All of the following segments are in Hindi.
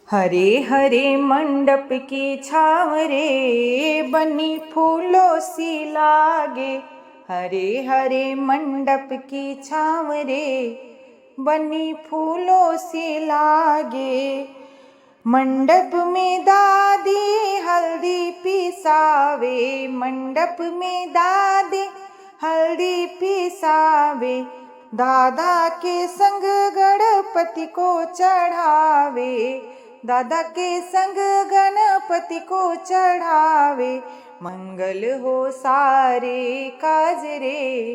हरे हरे मंडप की छाँव रे, बनी फूलों सी लागे। हरे हरे मंडप की छाँव रे, बनी फूलों सी लागे। मंडप में दादी हल्दी पिसावे, मंडप में दादी हल्दी पिसावे। दादा के संग गणपति को चढ़ावे, दादा के संग गणपति को चढ़ावे। मंगल हो सारे काज रे,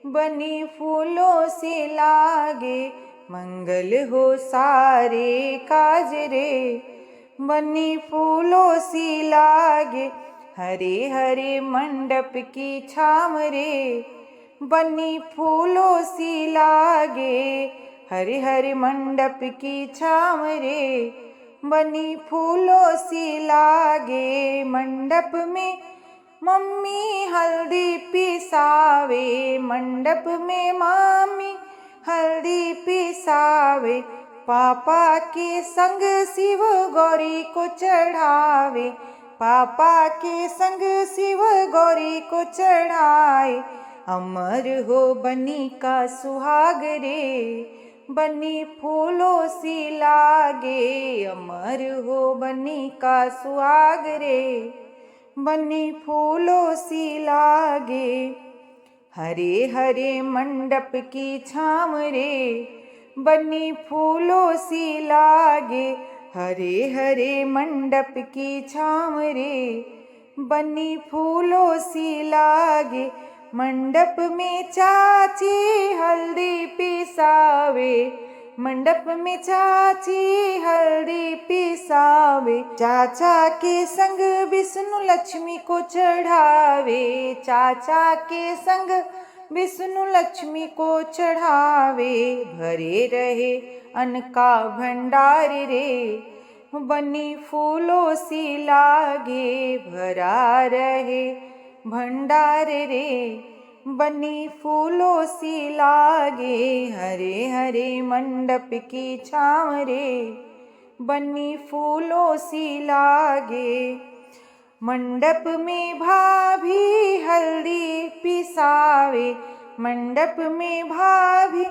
बनी फूलों से लागे। मंगल हो सारे काज रे, बनी फूलों सी लागे। हरे हरे मंडप की छाँव रे, बनी फूलों सी लागे। हरे हरे मंडप की छाँव रे, बनी फूलों सी लागे। मंडप में मम्मी हल्दी पिसावे, मंडप में मामी हल्दी पिसावे। पापा के संग शिव गौरी को चढ़ावे, पापा के संग शिव गौरी को चढ़ाए। अमर हो बनी का सुहाग रे, बनी फूलों सी लागे। अमर हो बनी का सुहाग रे, बनी फूलों सी लागे। हरे हरे मंडप की छाँव रे, बनी फूलों सी लागे। हरे हरे मंडप की छाँव रे, बनी फूलों सी लागे। मंडप में चाची हल्दी पिसावे, मंडप में चाची हल्दी पिसावे। चाचा के संग विष्णु लक्ष्मी को चढ़ावे, चाचा के संग विष्णु लक्ष्मी को चढ़ावे। भरे रहे अन्न का भंडार रे, बनी फूलों सी लागे। भरा रहे भंडार रे, बनी फूलों सी लागे। हरे हरे मंडप की छाँव रे, बनी फूलों सी लागे। मंडप में भाभी हल्दी पिसावे, मंडप में भाभी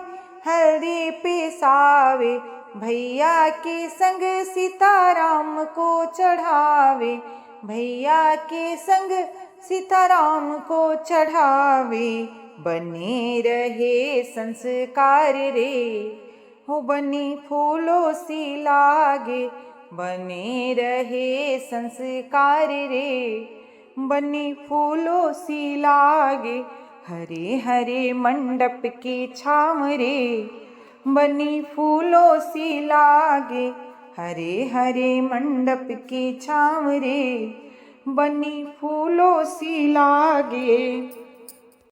हल्दी पिसावे। भैया के संग सीताराम को चढ़ावे, भैया के संग सीताराम को चढ़ावे। बने रहे संस्कार रे, हो बनी फूलों सी लागे। बने रहे संस्कार रे, बनी फूलों सी लागे। हरे हरे मंडप की छाँव रे, बनी फूलों सी लागे। हरे हरे मंडप की छाँव रे, बनी फूलों सी लागे।